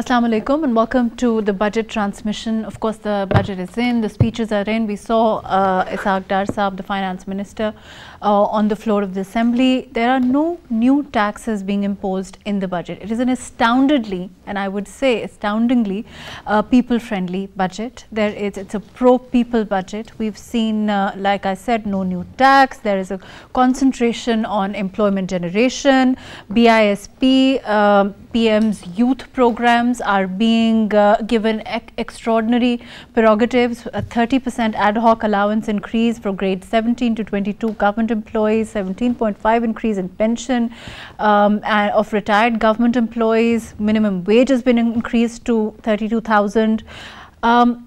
Assalamu alaikum and welcome to the budget transmission. Of course, the budget is in, the speeches are in. We saw Ishaq Dar Saab, the finance minister, on the floor of the assembly. There are no new taxes being imposed in the budget. It is an astoundingly, and I would say astoundingly, people-friendly budget. It's a pro-people budget. We've seen, like I said, no new tax. There is a concentration on employment generation, BISP, PM's youth programs are being given extraordinary prerogatives, a 30% ad hoc allowance increase for grade 17 to 22 government employees, 17.5 increase in pension of retired government employees, minimum wage has been increased to 32,000.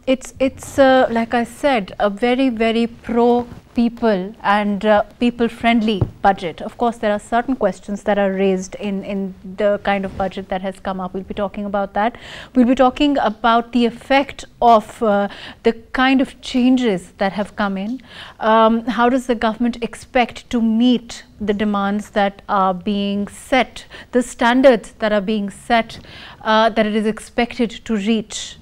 It's like I said, a very, very pro-people and people-friendly budget. Of course, there are certain questions that are raised in the kind of budget that has come up. We'll be talking about that. We'll be talking about the effect of the kind of changes that have come in. How does the government expect to meet the demands that are being set, the standards that are being set, that it is expected to reach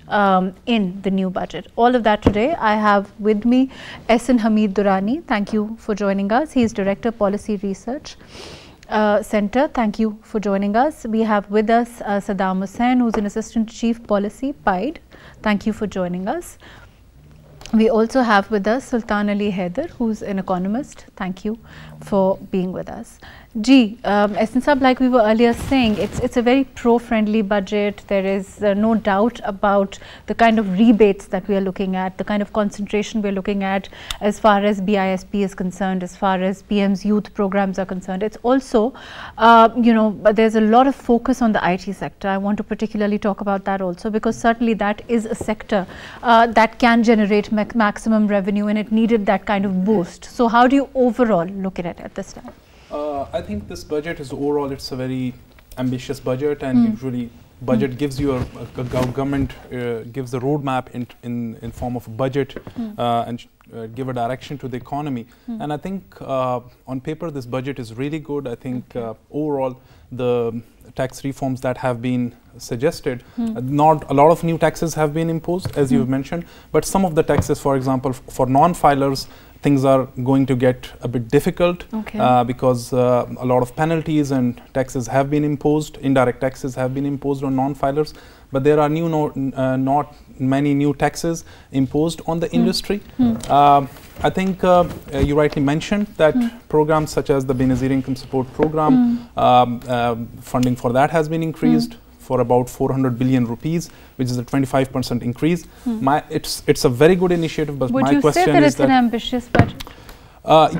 in the new budget? All of that today. I have with me HAMEED Durrani. Thank you for joining us. He is Director Policy Research Center. Thank you for joining us. We have with us Saddam Hussain, who's an Assistant Chief Policy, PIDE. Thank you for joining us. We also have with us Sultan Ali, who's an economist. Thank you for being with us. Like we were earlier saying, it's a very pro-friendly budget. There is no doubt about the kind of rebates that we are looking at, the kind of concentration we're looking at as far as BISP is concerned, as far as PM's youth programs are concerned. It's also, there's a lot of focus on the IT sector. I want to particularly talk about that also, because certainly that is a sector that can generate maximum revenue, and it needed that kind of boost. So how do you overall look at it at this time? I think this budget is overall, it's a very ambitious budget, and usually budget gives you a government gives the roadmap in form of a budget and give a direction to the economy. And I think on paper this budget is really good. I think overall the tax reforms that have been suggested, not a lot of new taxes have been imposed, as you've mentioned, but some of the taxes, for example, for non-filers, things are going to get a bit difficult because a lot of penalties and taxes have been imposed, indirect taxes have been imposed on non-filers, but there are not many new taxes imposed on the industry. I think you rightly mentioned that programs such as the Benazir Income Support Program, funding for that has been increased for about 400 billion rupees, which is a 25% increase. It's a very good initiative, but my question is that— Would you say that it's an ambitious budget?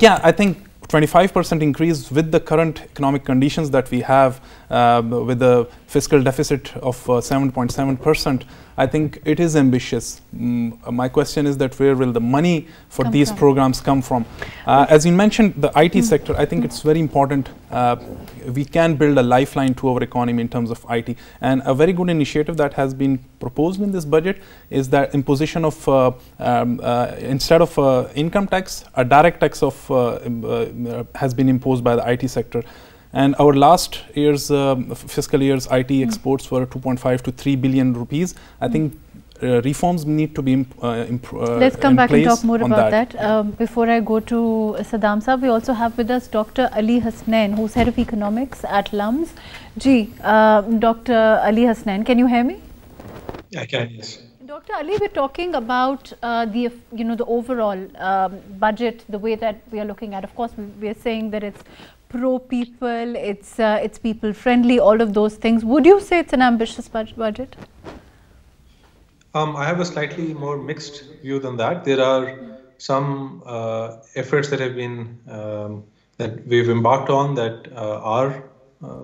Yeah, I think 25% increase with the current economic conditions that we have, with the fiscal deficit of 7.7%, I think it is ambitious. My question is that where will the money for these programs come from? As you mentioned, the IT sector, I think it's very important. We can build a lifeline to our economy in terms of IT. And a very good initiative that has been proposed in this budget is that imposition of, instead of income tax, a direct tax of has been imposed by the IT sector. And our last year's fiscal year's IT exports were 2.5 to 3 billion rupees. I think reforms need to be Let's come back and talk more about that. Before I go to Saddam Saab, we also have with us Dr. Ali Hasnain, who's Head of Economics at LUMS. Dr. Ali Hasnain, can you hear me? I can, yes. Dr. Ali, we're talking about the overall budget, the way that we are looking at. Of course, we are saying that it's pro-people, it's people-friendly, all of those things. Would you say it's an ambitious budget? I have a slightly more mixed view than that. There are some efforts that have been that we've embarked on that are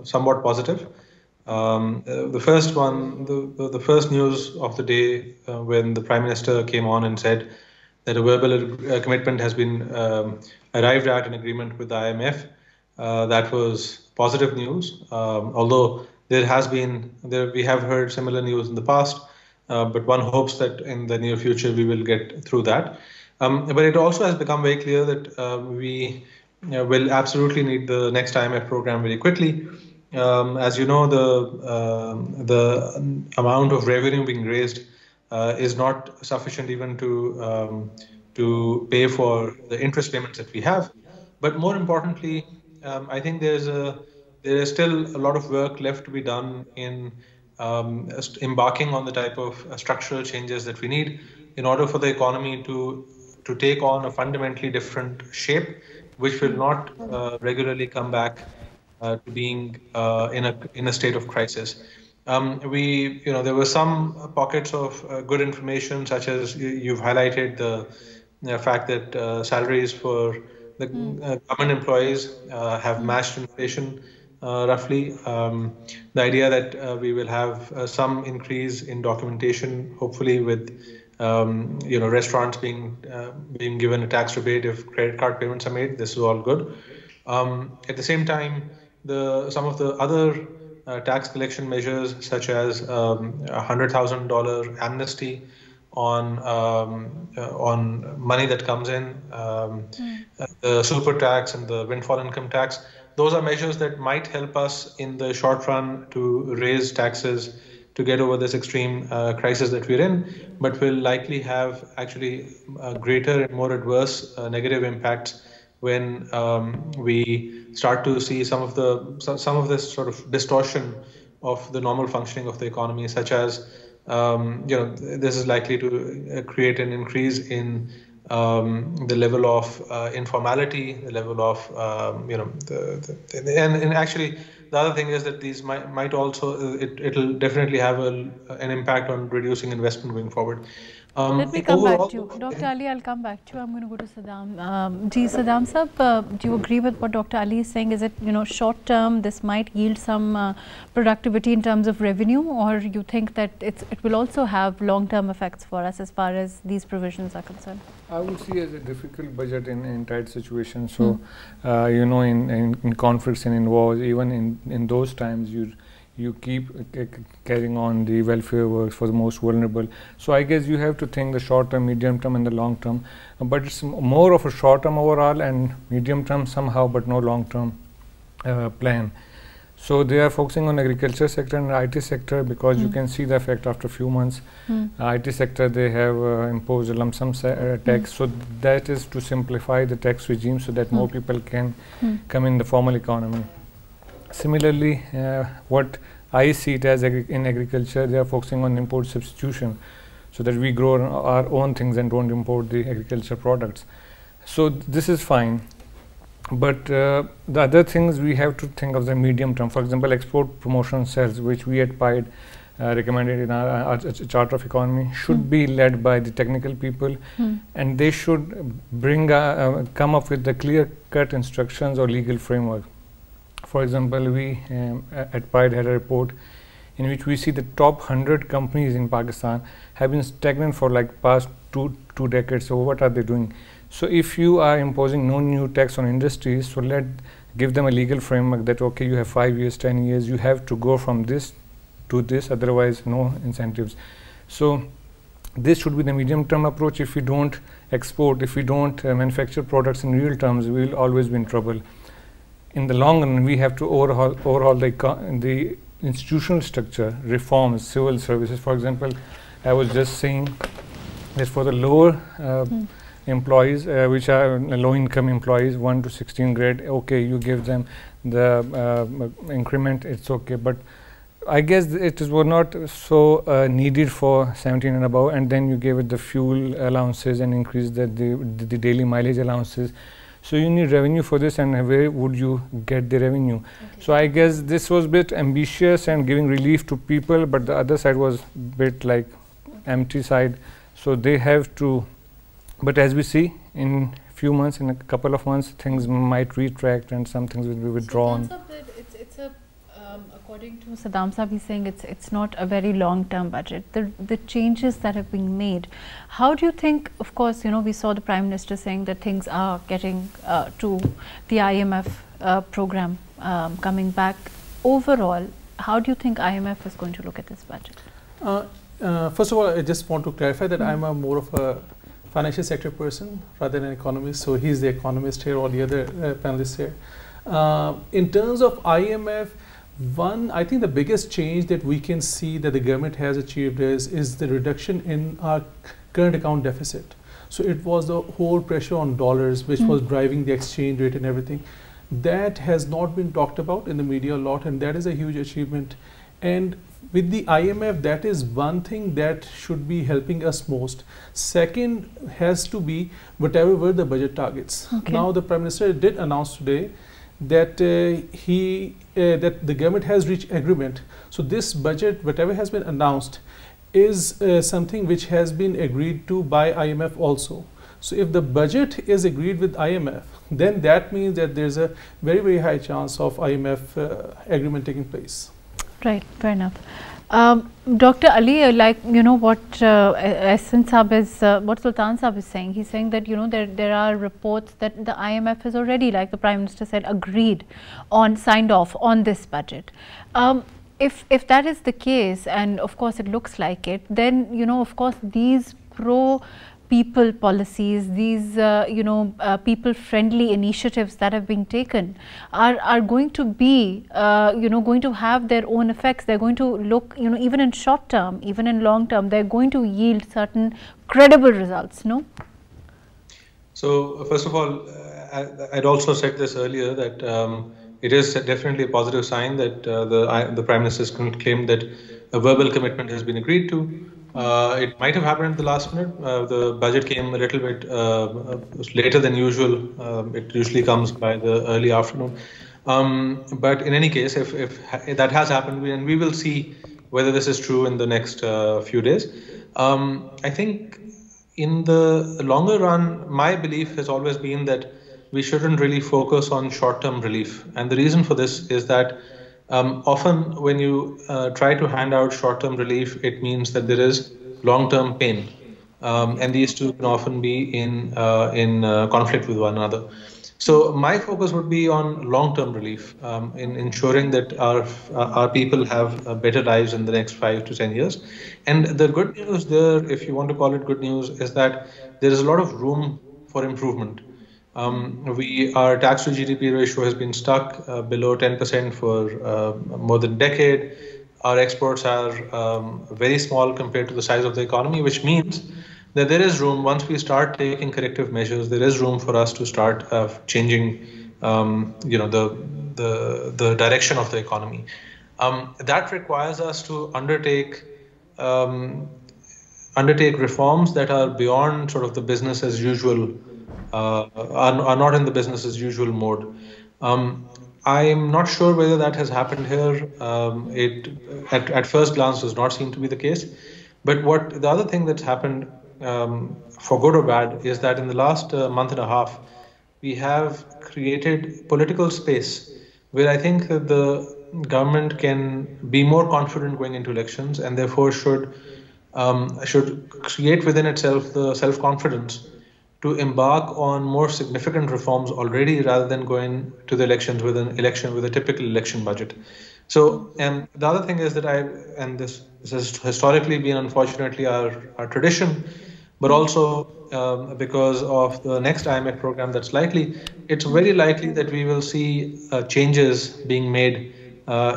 somewhat positive. The first one, the first news of the day when the Prime Minister came on and said that a verbal commitment has been arrived at an agreement with the IMF. That was positive news, although we have heard similar news in the past, but one hopes that in the near future we will get through that. But it also has become very clear that we will absolutely need the next IMF program very quickly. As you know, the amount of revenue being raised is not sufficient even to pay for the interest payments that we have. But more importantly, I think there is still a lot of work left to be done in embarking on the type of structural changes that we need in order for the economy to take on a fundamentally different shape, which will not regularly come back to being in a state of crisis. There were some pockets of good information, such as you've highlighted the fact that salaries for the government employees have matched inflation roughly. The idea that we will have some increase in documentation, hopefully with restaurants being given a tax rebate if credit card payments are made. This is all good. At the same time, some of the other tax collection measures, such as $100,000 amnesty on money that comes in, the super tax and the windfall income tax, those are measures that might help us in the short run to raise taxes to get over this extreme crisis that we're in, but will likely have actually greater and more adverse negative impacts when we start to see some of this sort of distortion of the normal functioning of the economy, such as this is likely to create an increase in the level of informality, the level of and actually the other thing is that these might also it'll definitely have an impact on reducing investment going forward. Let me come back to you. Dr. Ali, I'll come back to you. I'm going to go to Saddam. Saddam Sahab, do you agree with what Dr. Ali is saying? Is it, short term, this might yield some productivity in terms of revenue, or you think that it will also have long-term effects for us as far as these provisions are concerned? I would see as a difficult budget in tight situations. So, in conflicts and in wars, even in those times, you keep carrying on the welfare works for the most vulnerable. So I guess you have to think the short term, medium term and the long term, but it's more of a short term overall and medium term somehow, but no long term plan. So they are focusing on agriculture sector and IT sector because you can see the effect after a few months. IT sector, they have imposed a lump sum tax, so that is to simplify the tax regime so that more people can come in the formal economy. Similarly, what I see it as in agriculture, they are focusing on import substitution so that we grow our own things and don't import the agriculture products. So this is fine, but the other things we have to think of the medium term. For example, export promotion cells, which we at PIDE recommended in our Charter of Economy, should be led by the technical people, and they should come up with the clear-cut instructions or legal framework. For example, we at PIDE had a report in which we see the top 100 companies in Pakistan have been stagnant for like past two decades. So what are they doing? So if you are imposing no new tax on industries, so give them a legal framework that okay, you have 5 years, 10 years, you have to go from this to this, otherwise no incentives. So this should be the medium term approach. If we don't export, if we don't manufacture products in real terms, we will always be in trouble. In the long run, we have to overhaul the institutional structure, reforms, civil services. For example, I was just saying that for the lower employees, which are low-income employees, 1 to 16 grade, okay, you give them the increment, it's okay. But I guess it was not so needed for 17 and above, and then you gave it the fuel allowances and increased the daily mileage allowances. So you need revenue for this, and where would you get the revenue? Okay. So I guess this was a bit ambitious and giving relief to people, but the other side was a bit like empty side. So they have to, but as we see in few months, in a couple of months, things might retract and some things will be withdrawn. So according to Saddam Sahab, he's saying it's not a very long-term budget. The changes that have been made, how do you think? Of course, we saw the Prime Minister saying that things are getting to the IMF program coming back. Overall, how do you think IMF is going to look at this budget? First of all, I just want to clarify that I'm more of a financial sector person rather than an economist. So he's the economist here, all the other panelists here. In terms of IMF, One, I think the biggest change that we can see that the government has achieved is the reduction in our current account deficit. So it was the whole pressure on dollars which was driving the exchange rate and everything. That has not been talked about in the media a lot, and that is a huge achievement. And with the IMF, that is one thing that should be helping us most. Second has to be whatever were the budget targets. Okay. Now the Prime Minister did announce today that that the government has reached agreement. So this budget, whatever has been announced, is something which has been agreed to by IMF also. So if the budget is agreed with IMF, then that means that there's a very, very high chance of IMF agreement taking place. Right, fair enough. Dr. Ali, like, you know, what Sultan Saab is saying, he's saying that, you know, there are reports that the IMF has already, like the Prime Minister said, agreed on, signed off on this budget. If that is the case, and of course it looks like it, then, you know, of course these pro-people policies, these, you know, people-friendly initiatives that have been taken are going to be, you know, going to have their own effects. They're going to look, you know, even in short term, even in long term, they're going to yield certain credible results, no? So, first of all, I'd also said this earlier that it is definitely a positive sign that the Prime Minister's claimed that a verbal commitment has been agreed to. It might have happened at the last minute. The budget came a little bit later than usual. It usually comes by the early afternoon. But in any case, if that has happened, and we will see whether this is true in the next few days. I think in the longer run, my belief has always been that we shouldn't really focus on short-term relief. And the reason for this is that often when you try to hand out short-term relief, it means that there is long-term pain. And these two can often be in conflict with one another. So my focus would be on long-term relief, in ensuring that our people have better lives in the next 5 to 10 years. And the good news there, if you want to call it good news, is that there is a lot of room for improvement. Our tax to GDP ratio has been stuck below 10% for more than a decade. Our exports are very small compared to the size of the economy, which means that there is room. Once we start taking corrective measures, there is room for us to start changing, you know, the direction of the economy. That requires us to undertake reforms that are beyond sort of the business as usual. Are not in the business as usual mode. I am not sure whether that has happened here. It at first glance does not seem to be the case. But the other thing that's happened, for good or bad, is that in the last month and a half, we have created political space where I think that the government can be more confident going into elections, and therefore should create within itself the self-confidence to embark on more significant reforms already, rather than going to the elections with a typical election budget. So, and the other thing is that this has historically been, unfortunately, our tradition, but also because of the next IMF program that's likely, it's very likely that we will see changes being made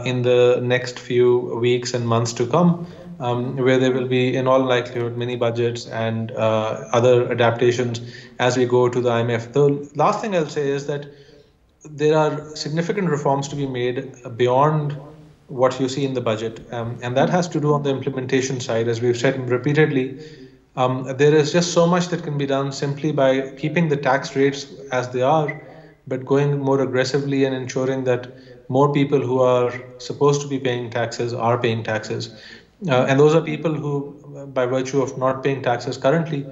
in the next few weeks and months to come, where there will be, in all likelihood, mini budgets and other adaptations as we go to the IMF. The last thing I'll say is that there are significant reforms to be made beyond what you see in the budget, and that has to do on the implementation side. As we've said repeatedly, there is just so much that can be done simply by keeping the tax rates as they are, but going more aggressively and ensuring that more people who are supposed to be paying taxes are paying taxes. And those are people who, by virtue of not paying taxes currently,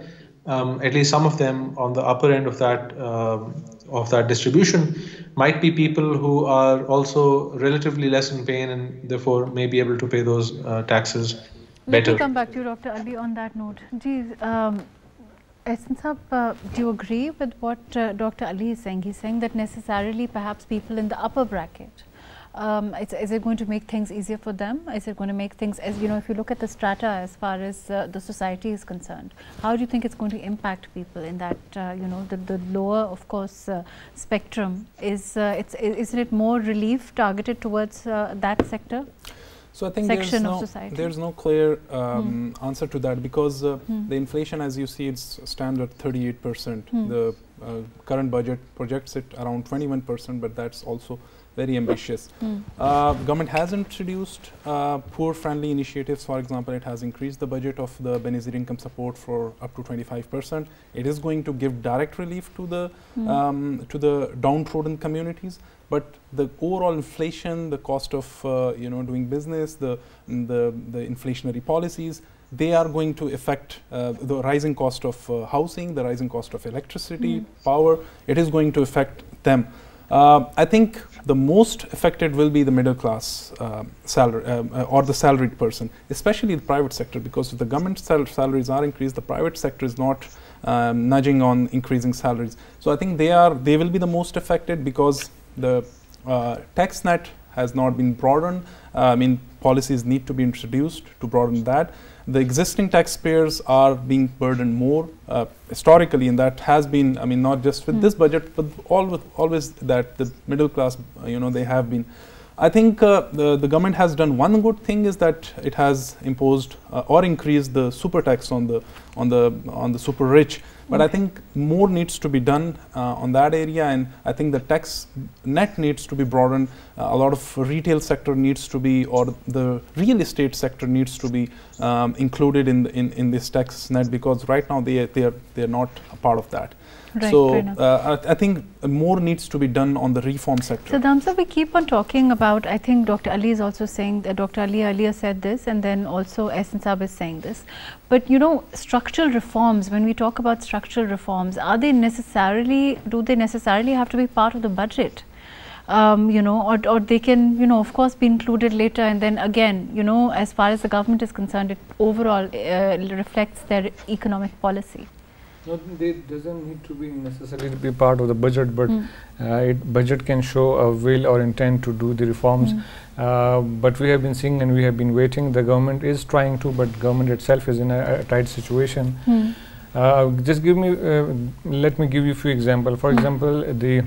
at least some of them on the upper end of that distribution, might be people who are also relatively less in pain and therefore may be able to pay those taxes better. Let me come back to you, Dr. Ali, on that note. Do you agree with what Dr. Ali is saying? He's saying that necessarily perhaps people in the upper bracket Is it going to make things easier for them? Is it going to make things, as you know, if you look at the strata as far as the society is concerned, how do you think it's going to impact people in that, you know, the lower, of course, spectrum? Isn't it more relief targeted towards that sector? So I think there's no clear answer to that, because the inflation, as you see, it's standard 38%. The current budget projects it around 21%, but that's also very ambitious. Government has introduced poor-friendly initiatives. For example, it has increased the budget of the Benazir income support for up to 25%. It is going to give direct relief to the downtrodden communities. But the overall inflation, the cost of you know, doing business, the inflationary policies, they are going to affect the rising cost of housing, the rising cost of electricity, power. It is going to affect them. I think the most affected will be the middle class salary or the salaried person, especially the private sector, because if the government salaries are increased, the private sector is not nudging on increasing salaries. So I think they will be the most affected, because the tax net has not been broadened. I mean, policies need to be introduced to broaden that. The existing taxpayers are being burdened more historically, and that has been, I mean, not just with this budget, but always that the middle class, you know, they have been. I think the government has done one good thing, is that it has imposed or increased the super tax on the super rich. But I think more needs to be done on that area, and I think the tax net needs to be broadened. A lot of retail sector needs to be, or the real estate sector needs to be included in this tax net, because right now they're not a part of that. Right, so I think more needs to be done on the reform sector. So Damsa, we keep on talking about, I think Dr. Ali is also saying that, Dr. Ali earlier said this, and then also Ehsan Saab is saying this. But you know, structural reforms, when we talk about structural reforms, do they necessarily have to be part of the budget? You know, or they can, you know, of course be included later, and then again, you know, as far as the government is concerned, it overall reflects their economic policy. No, it doesn't need to be necessarily to be part of the budget, but budget can show a will or intent to do the reforms. But we have been seeing and we have been waiting. The government is trying to, but government itself is in a tight situation. Just give me, let me give you a few examples. For example, the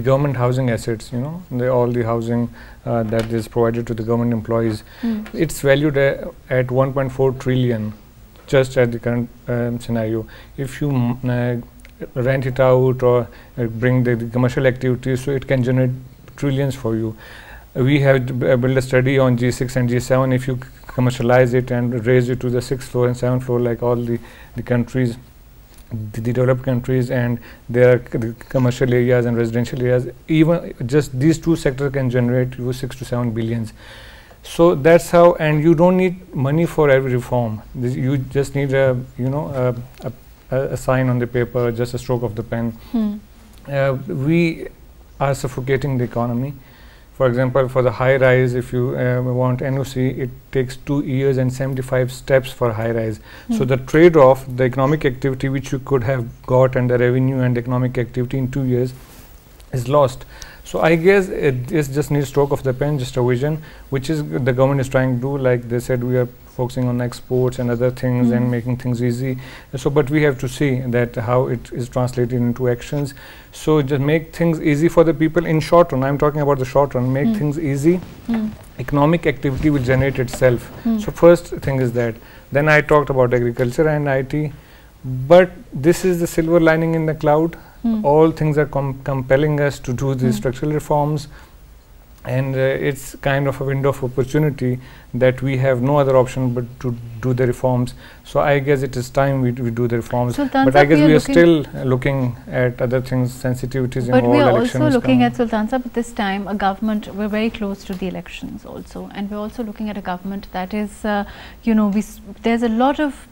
government housing assets, you know, all the housing that is provided to the government employees, it's valued at 1.4 trillion. Just at the current scenario. If you rent it out or bring the commercial activities, so it can generate trillions for you. We have built a study on G6 and G7. If you commercialize it and raise it to the 6th floor and 7th floor, like all the countries, the developed countries, and there are the commercial areas and residential areas, even just these two sectors can generate you 6 to 7 billions. So that's how, and you don't need money for every reform. You just need a, you know, a sign on the paper, just a stroke of the pen. We are suffocating the economy. For example, for the high rise, if you want NOC, it takes 2 years and 75 steps for high rise. So the trade-off, the economic activity which you could have got, and the revenue and economic activity in 2 years is lost. So I guess it just needs stroke of the pen, just a vision, which is the government is trying to do. Like they said, we are focusing on exports and other things and making things easy. So, but we have to see that how it is translated into actions. So just make things easy for the people in short run. I'm talking about the short run. Make things easy. Economic activity will generate itself. So first thing is that. Then I talked about agriculture and IT. But this is the silver lining in the cloud. All things are compelling us to do these structural reforms, and it's kind of a window of opportunity that we have no other option but to do the reforms. So I guess it is time we do the reforms. Sultan, but I guess we are still looking at other things, sensitivities but in all elections. But we are also looking at, Sultan Sahab, this time a government, we're very close to the elections also, and we're also looking at a government that is, you know, there's a lot of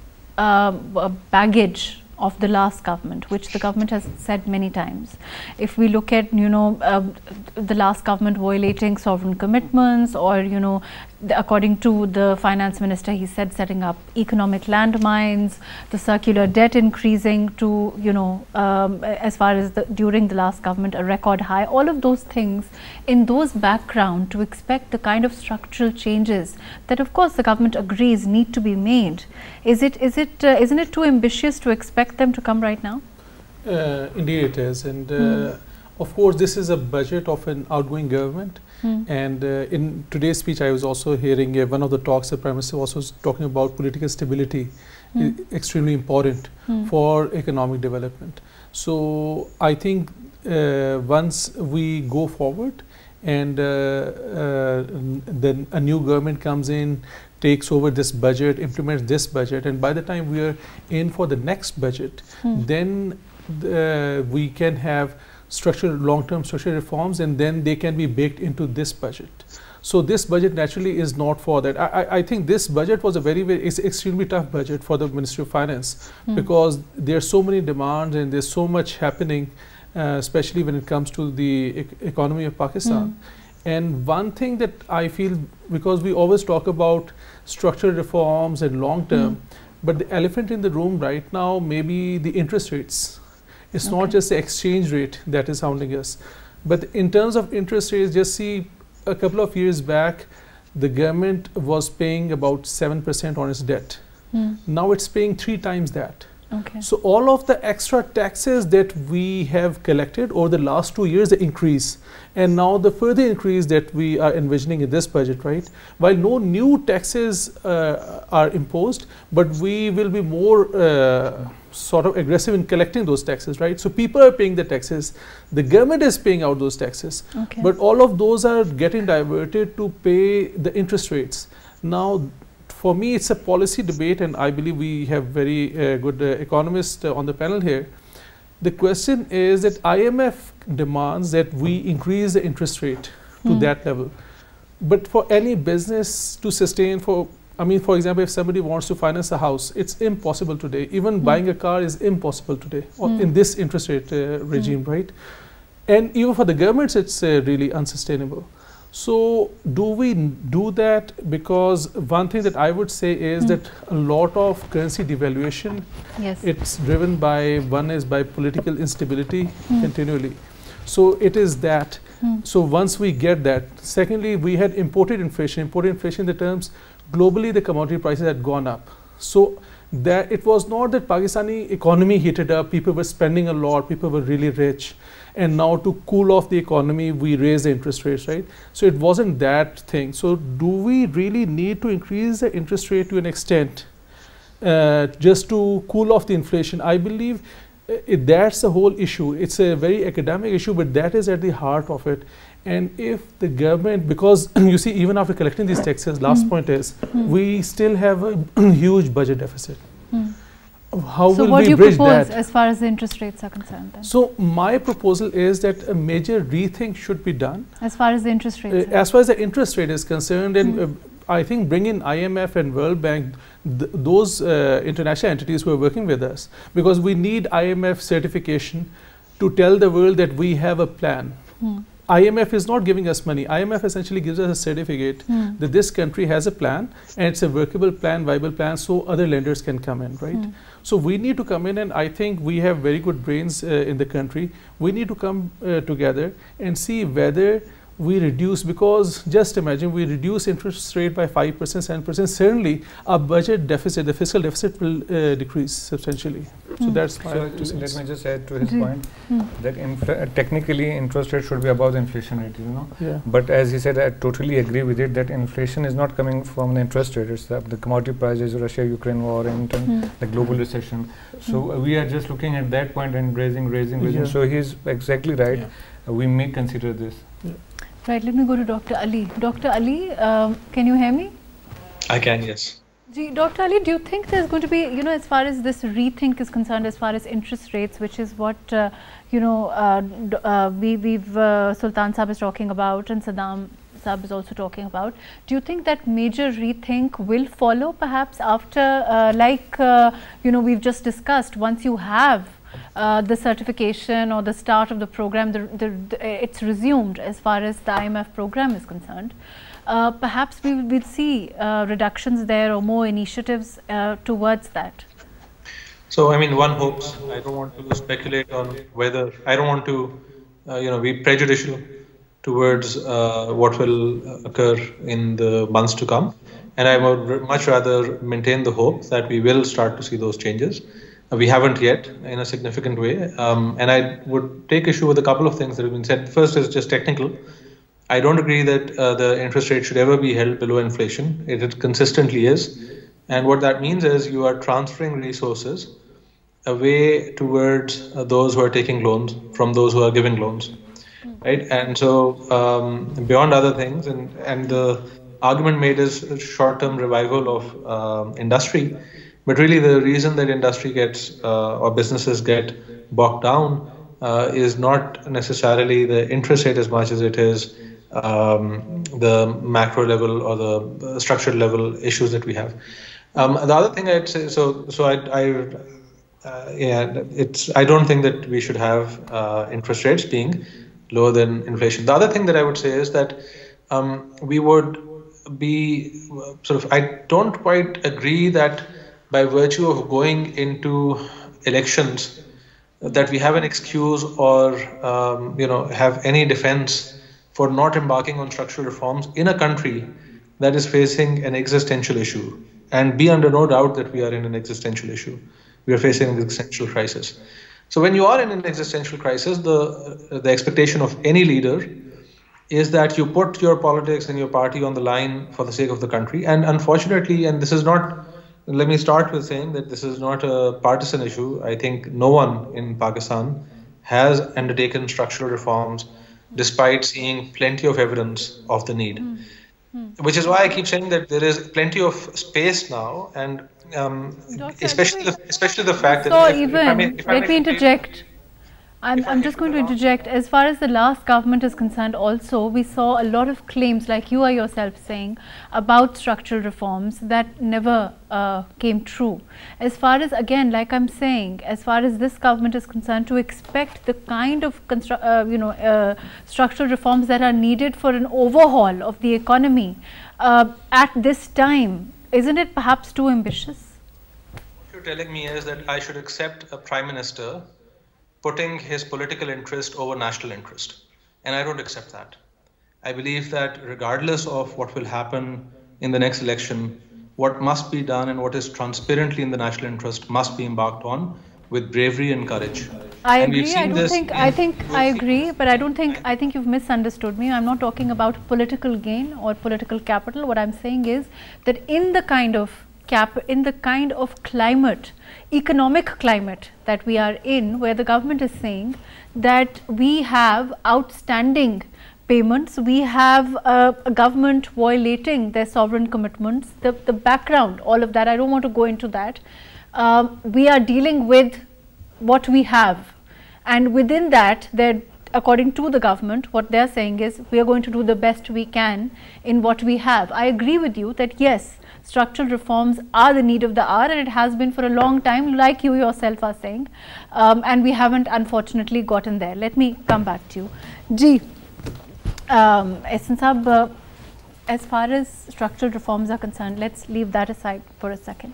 baggage of the last government, which the government has said many times. If we look at, you know, the last government violating sovereign commitments, or, you know, according to the finance minister, he said setting up economic landmines, the circular debt increasing to, as far as during the last government, a record high, all of those things. In those background, to expect the kind of structural changes that of course the government agrees need to be made, isn't it too ambitious to expect them to come right now? Indeed it is, and of course this is a budget of an outgoing government. And in today's speech, I was also hearing one of the talks the Prime Minister also was talking about political stability is extremely important for economic development. So I think once we go forward and then a new government comes in, takes over this budget, implements this budget, and by the time we are in for the next budget, then we can have long-term structural reforms, and then they can be baked into this budget. So this budget naturally is not for that. I think this budget was it's extremely tough budget for the Ministry of Finance, because there are so many demands and there's so much happening, especially when it comes to the economy of Pakistan. And one thing that I feel, because we always talk about structural reforms and long-term, but the elephant in the room right now may be the interest rates. It's not just the exchange rate that is hounding us. But in terms of interest rates, just see a couple of years back, the government was paying about 7% on its debt. Now it's paying 3 times that. So all of the extra taxes that we have collected over the last 2 years, the increase, and now the further increase that we are envisioning in this budget, right? While no new taxes are imposed, but we will be more sort of aggressive in collecting those taxes, right? So people are paying the taxes, the government is paying out those taxes, but all of those are getting diverted to pay the interest rates. Now, for me, it's a policy debate, and I believe we have very good economists on the panel here. The question is that IMF demands that we increase the interest rate to that level. But for any business to sustain, for example, if somebody wants to finance a house, it's impossible today. Even buying a car is impossible today in this interest rate regime, right? And even for the governments, it's really unsustainable. So do we do that? Because one thing that I would say is that a lot of currency devaluation, it's driven by, one is by political instability continually. So it is that. So once we get that, secondly, we had imported inflation in the terms, globally the commodity prices had gone up. So that it was not that Pakistani economy heated up, people were spending a lot, people were really rich, and now to cool off the economy, we raised the interest rates, right? So it wasn't that thing. So do we really need to increase the interest rate to an extent just to cool off the inflation? I believe that's the whole issue. It's a very academic issue, but that is at the heart of it. And if the government, because you see, even after collecting these taxes, last point is, we still have a huge budget deficit. How will we bridge that? So what do you propose as far as the interest rates are concerned then? So my proposal is that a major rethink should be done. As far as the interest rates as far as the interest rate is concerned, and I think bring in IMF and World Bank, those international entities who are working with us, because we need IMF certification to tell the world that we have a plan. IMF is not giving us money. IMF essentially gives us a certificate that this country has a plan, and it's a workable plan, viable plan, so other lenders can come in, right? So we need to come in, and I think we have very good brains in the country. We need to come together and see whether we reduce, because just imagine we reduce interest rate by 5%, 7%, certainly our budget deficit, the fiscal deficit will decrease substantially. So that's my let me just add to his point that technically interest rate should be above the inflation rate, But as he said, I totally agree with it that inflation is not coming from the interest rate, it's the commodity prices, Russia-Ukraine war, and the global recession. So we are just looking at that point and raising. So he's exactly right. We may consider this. Right, let me go to Dr. Ali. Dr. Ali, can you hear me? I can, yes. Dr. Ali, do you think there's going to be, as far as this rethink is concerned, as far as interest rates, which is what, Sultan Sahib is talking about and Saddam Sahib is also talking about, do you think that major rethink will follow perhaps after, we've just discussed, once you have the certification or the start of the program, it's resumed as far as the IMF program is concerned. Perhaps we will see reductions there or more initiatives towards that. So, I mean, one hopes. I don't want to speculate on whether, I don't want to, be prejudicial towards what will occur in the months to come. And I would much rather maintain the hope that we will start to see those changes. We haven't yet in a significant way. And I would take issue with a couple of things that have been said. First is just technical. I don't agree that the interest rate should ever be held below inflation. It consistently is. And what that means is you are transferring resources away towards those who are taking loans from those who are giving loans. Right? And so beyond other things, and the argument made is short-term revival of industry, but really the reason that industry gets or businesses get bogged down is not necessarily the interest rate as much as it is the macro level or the structural level issues that we have. The other thing I'd say, I don't think that we should have interest rates being lower than inflation. The other thing that I would say is that we would be I don't quite agree that by virtue of going into elections that we have an excuse or have any defense for not embarking on structural reforms in a country that is facing an existential issue. And be under no doubt that we are in an existential issue. We are facing an existential crisis. So when you are in an existential crisis, the expectation of any leader is that you put your politics and your party on the line for the sake of the country. And unfortunately, and this is not, let me start with saying that this is not a partisan issue. I think no one in Pakistan has undertaken structural reforms despite seeing plenty of evidence of the need. Which is why I keep saying that there is plenty of space now, and especially the fact that. So let me interject. I'm just going to interject. As far as the last government is concerned, also we saw a lot of claims, like you are yourself saying, about structural reforms that never came true. As far as, again, like I'm saying, as far as this government is concerned, to expect the kind of structural reforms that are needed for an overhaul of the economy at this time, isn't it perhaps too ambitious? What you're telling me is that I should accept a prime minister putting his political interest over national interest. And I don't accept that. I believe that regardless of what will happen in the next election, what must be done and what is transparently in the national interest must be embarked on with bravery and courage. I agree. I agree, but I think you've misunderstood me. I'm not talking about political gain or political capital. What I'm saying is that in the kind of climate, economic climate that we are in, where the government is saying that we have outstanding payments, we have a government violating their sovereign commitments, the background, all of that, I don't want to go into that. We are dealing with what we have, and within that, according to the government, what they're saying is we are going to do the best we can in what we have. I agree with you that yes, structural reforms are the need of the hour, and it has been for a long time, like you yourself are saying, and we haven't unfortunately gotten there. Let me come back to you. Ji, Ehsan Saab, as far as structural reforms are concerned, let's leave that aside for a second.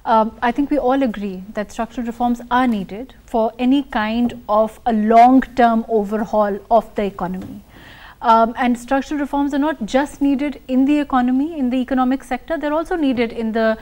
I think we all agree that structural reforms are needed for any kind of a long-term overhaul of the economy. And structural reforms are not just needed in the economy, in the economic sector, they're also needed in the,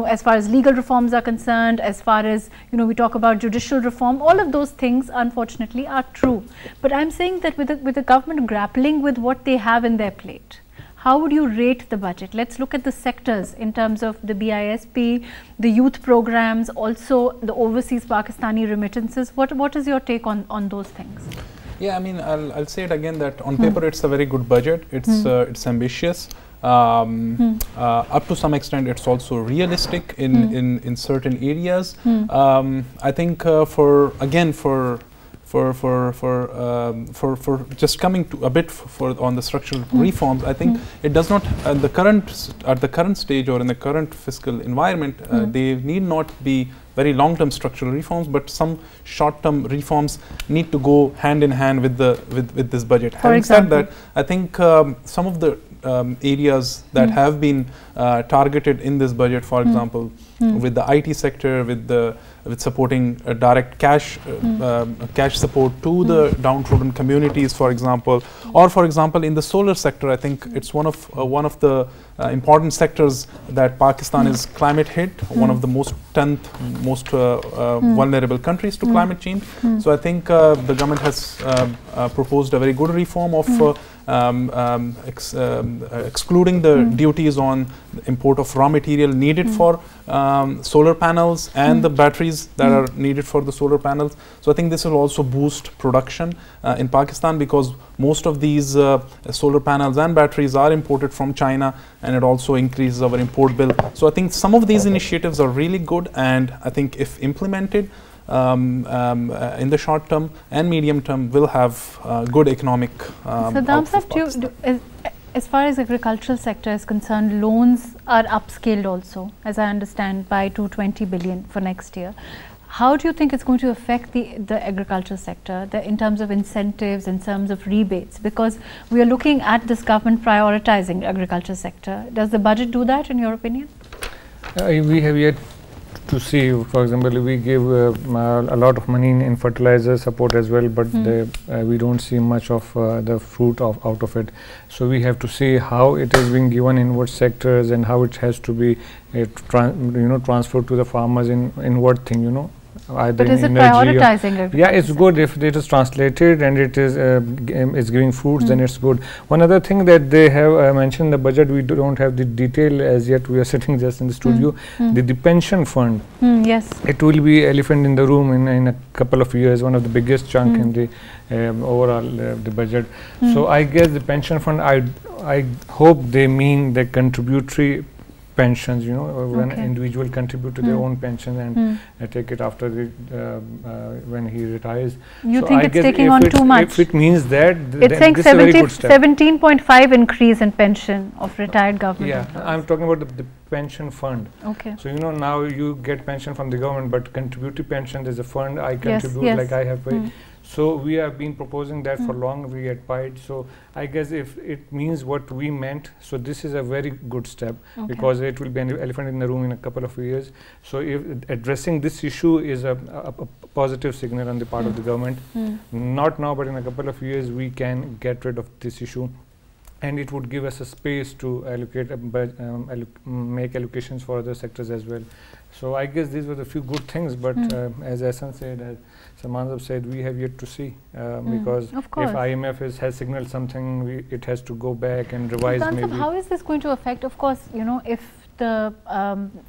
as far as legal reforms are concerned, as far as, we talk about judicial reform, all of those things unfortunately are true. But I'm saying that with the government grappling with what they have in their plate, how would you rate the budget? Let's look at the sectors in terms of the BISP, the youth programs, also the overseas Pakistani remittances. What is your take on those things? Yeah, I mean, I'll say it again that on paper it's a very good budget. It's ambitious. Up to some extent, it's also realistic in certain areas. I think for just coming to a bit on the structural reforms, I think it does not at the current stage or in the current fiscal environment, they need not be very long-term structural reforms, but some short-term reforms need to go hand in hand with this budget. Having said that, I think some of the areas that have been targeted in this budget, for example, with the IT sector, with supporting direct cash support to the downtrodden communities, for example, or for example in the solar sector, I think it's one of the important sectors that Pakistan is climate hit, one of the most vulnerable countries to climate change. So I think the government has proposed a very good reform of excluding the duties on the import of raw material needed for solar panels and the batteries that are needed for the solar panels. So I think this will also boost production in Pakistan, because most of these solar panels and batteries are imported from China, and it also increases our import bill. So I think some of these initiatives are really good, and I think if implemented in the short term and medium term will have good economic as far as agricultural sector is concerned, loans are upscaled also, as I understand, by 220 billion for next year. How do you think it's going to affect the agricultural sector in terms of incentives, in terms of rebates? Because we are looking at this government prioritizing the agriculture sector. Does the budget do that, in your opinion? We have yet to see. For example, we give a lot of money in fertilizer support as well, but we don't see much of the fruit out of it. So we have to see how it is being given in what sectors and how it has to be transferred to the farmers in what thing, either but is it energy prioritizing? Yeah, it's good if it is translated and it is giving fruits, then it's good. One other thing that they have mentioned in the budget, we don't have the detail as yet, we are sitting just in the studio, the pension fund. Yes. It will be elephant in the room in a couple of years, one of the biggest chunk in the overall the budget. So I guess the pension fund, I hope they mean the contributory pensions, when individual contribute to their own pension and take it after when he retires. You so think I it's taking on too much? If it means that, it's saying 17.5 increase in pension of retired government. Yeah, I'm talking about the pension fund. Okay. So now you get pension from the government, but contributory pension, there's a fund I contribute, like I have paid. So we have been proposing that for long, we at PIDE. So I guess if it means what we meant, so this is a very good step, because it will be an elephant in the room in a couple of years. So if addressing this issue is a positive signal on the part of the government, not now, but in a couple of years, we can get rid of this issue. And it would give us a space to allocate, make allocations for other sectors as well. So I guess these were the few good things, but as Ahsan said, as Samanzab said, we have yet to see, because if IMF has signaled something, it has to go back and revise. Maybe. How is this going to affect, of course, if the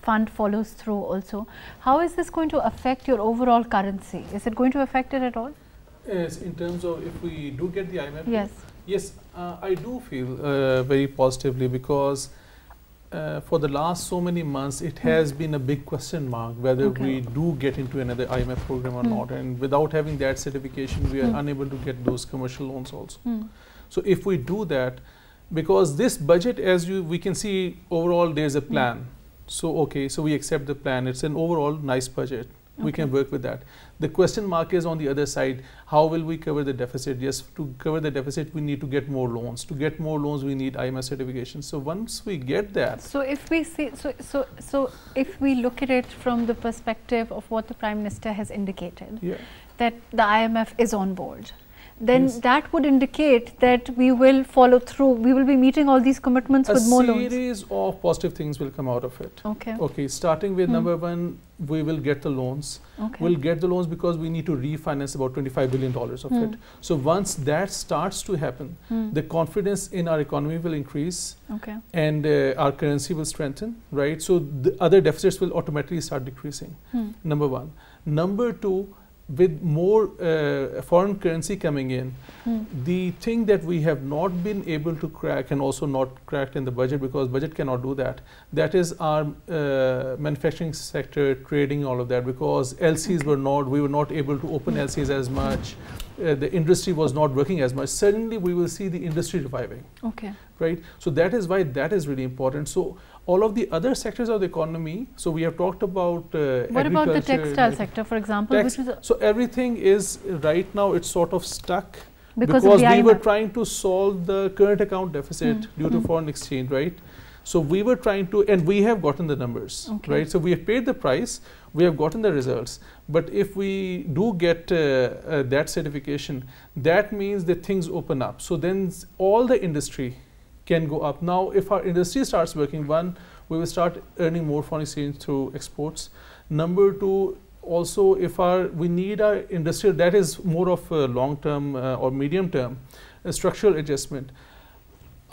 fund follows through also, how is this going to affect your overall currency? Is it going to affect it at all? Yes, in terms of if we do get the IMF. Yes. Yes, I do feel very positively, because for the last so many months, it has been a big question mark whether we do get into another IMF program or not. And without having that certification, we are unable to get those commercial loans also. So if we do that, because this budget, as we can see, overall there's a plan. So so we accept the plan. It's an overall nice budget. We can work with that. The question mark is on the other side. How will we cover the deficit? Yes, to cover the deficit, we need to get more loans. To get more loans, we need IMF certification. So once we get that. So if we see, so if we look at it from the perspective of what the Prime Minister has indicated, that the IMF is on board, then that would indicate that we will follow through. We will be meeting all these commitments with more loans. A series of positive things will come out of it. Okay, starting with number one, we will get the loans. We'll get the loans because we need to refinance about $25 billion of it. So once that starts to happen, the confidence in our economy will increase, and our currency will strengthen, right? So the other deficits will automatically start decreasing. Number one. Number two, with more foreign currency coming in, the thing that we have not been able to crack, and also not cracked in the budget because budget cannot do that, that is our manufacturing sector, trading, all of that, because LCs were not, we were not able to open LCs as much, the industry was not working as much. Suddenly we will see the industry reviving. Okay. Right? So that is why that is really important. So all of the other sectors of the economy, so we have talked about what about the textile sector, for example? Which is so everything is right now, it's sort of stuck because of the we were IMF. trying to solve the current account deficit due to foreign exchange, right? So we were trying to, and we have gotten the numbers, right? So we have paid the price, we have gotten the results. But if we do get that certification, that means that things open up. So then all the industry can go up. Now, if our industry starts working, one, we will start earning more foreign exchange through exports. Number two, also if we need our industry, that is more of a long-term or medium-term structural adjustment.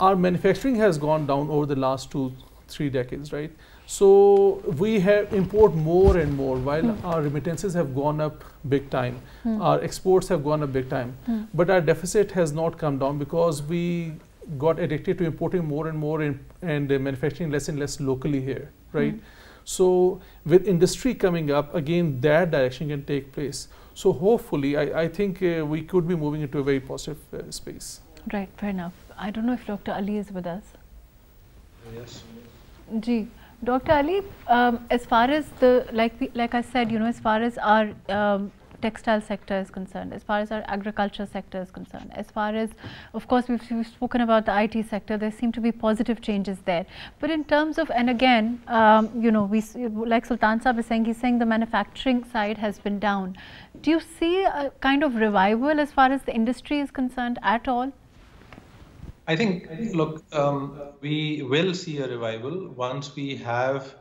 Our manufacturing has gone down over the last 2-3 decades, right? So we have import more and more, while our remittances have gone up big time. Our exports have gone up big time. But our deficit has not come down because we got addicted to importing more and more and manufacturing less and less locally here, right? So with industry coming up, again, that direction can take place. So hopefully, I think we could be moving into a very positive space. Right, fair enough. I don't know if Dr. Ali is with us. Yes. Ji, Dr. Ali, as far as the, like I said, you know, as far as our textile sector is concerned, as far as our agriculture sector is concerned, as far as, of course, we've spoken about the IT sector, there seem to be positive changes there. But in terms of, and again, you know, like Sultan Saab is saying, he's saying the manufacturing side has been down. Do you see a kind of revival as far as the industry is concerned at all? I think, look, we will see a revival once we have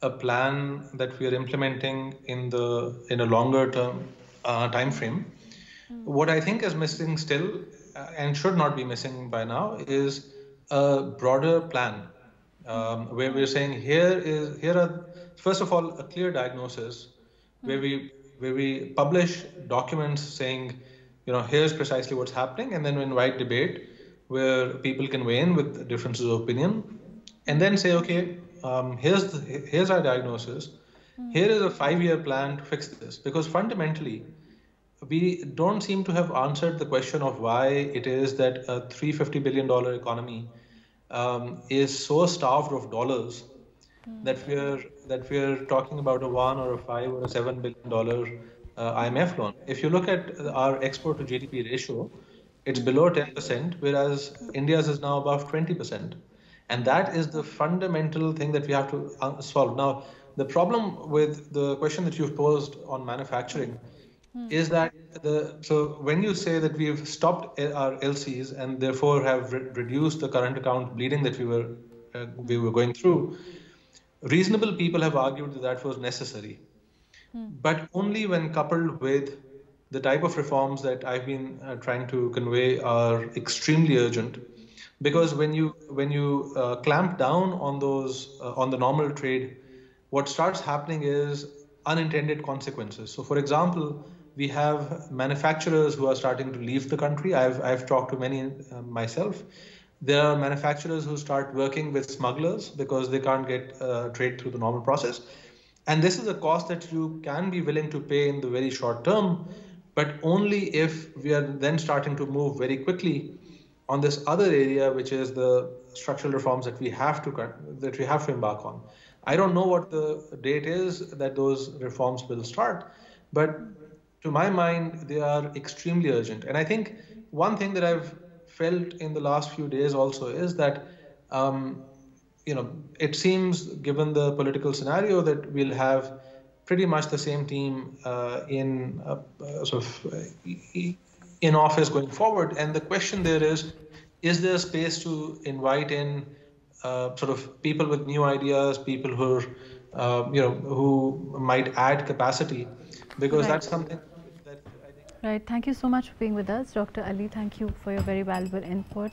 a plan that we are implementing in a longer term time frame. What I think is missing still, and should not be missing by now, is a broader plan where we're saying here are first of all a clear diagnosis where we publish documents saying, you know, here's precisely what's happening, and then we invite debate where people can weigh in with differences of opinion, and then say, okay, here's our diagnosis. Here is a 5-year plan to fix this, because fundamentally we don't seem to have answered the question of why it is that a $350 billion economy is so starved of dollars that we're talking about a 1 or a 5 or a $7 billion IMF loan. If you look at our export to GDP ratio, it's below 10%, whereas India's is now above 20%. And that is the fundamental thing that we have to solve. Now, the problem with the question that you've posed on manufacturing is that so when you say that we've stopped our LCs and therefore have reduced the current account bleeding that we were going through, reasonable people have argued that that was necessary, but only when coupled with the type of reforms that I've been trying to convey are extremely urgent. Because when you clamp down on those on the normal trade, what starts happening is unintended consequences. So, for example, we have manufacturers who are starting to leave the country. I've talked to many myself. There are manufacturers who start working with smugglers because they can't get trade through the normal process. And this is a cost that you can be willing to pay in the very short term, but only if we are then starting to move very quickly on this other area, which is the structural reforms that we have to embark on. I don't know what the date is that those reforms will start, but to my mind, they are extremely urgent. And I think one thing that I've felt in the last few days also is that, it seems, given the political scenario, that we'll have pretty much the same team in office going forward. And the question there is there space to invite in people with new ideas, people who who might add capacity, because that's something that I think. Right. Thank you so much for being with us, Dr. Ali. Thank you for your very valuable input.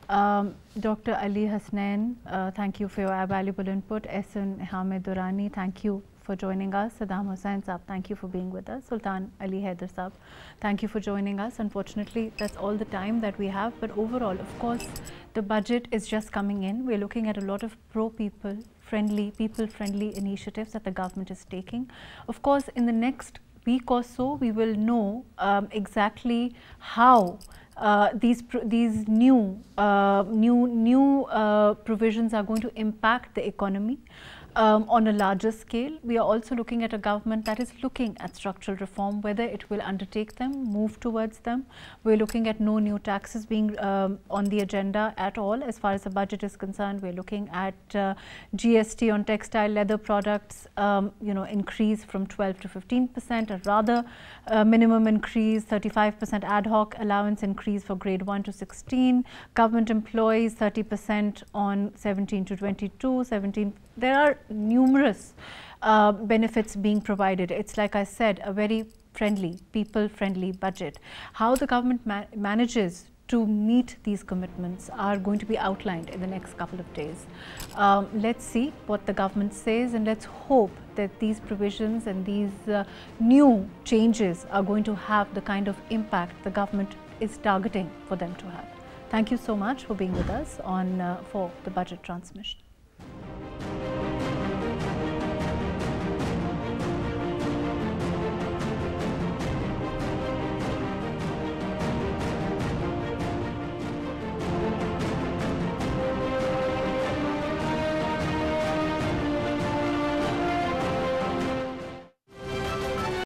Dr. Ali Hasnain, thank you for your valuable input. SN Hameed Durrani, thank you for joining us. Saddam Hussain Saab, thank you for being with us. Sultan Ali Haider Saab, thank you for joining us. Unfortunately, that's all the time that we have. But overall, of course, the budget is just coming in. We're looking at a lot of people-friendly initiatives that the government is taking. Of course, in the next week or so, we will know exactly how these new provisions are going to impact the economy on a larger scale. We are also looking at a government that is looking at structural reform, whether it will undertake them, move towards them. We're looking at no new taxes being on the agenda at all as far as the budget is concerned. We're looking at GST on textile leather products, increase from 12 to 15%, a rather minimum increase, 35% ad hoc allowance increase for grade 1 to 16, government employees 30% on 17 to 22, 17. There are numerous benefits being provided. It's like I said, a very friendly, people-friendly budget. How the government manages to meet these commitments are going to be outlined in the next couple of days. Let's see what the government says, and let's hope that these provisions and these new changes are going to have the kind of impact the government is targeting for them to have. Thank you so much for being with us on for the budget transmission.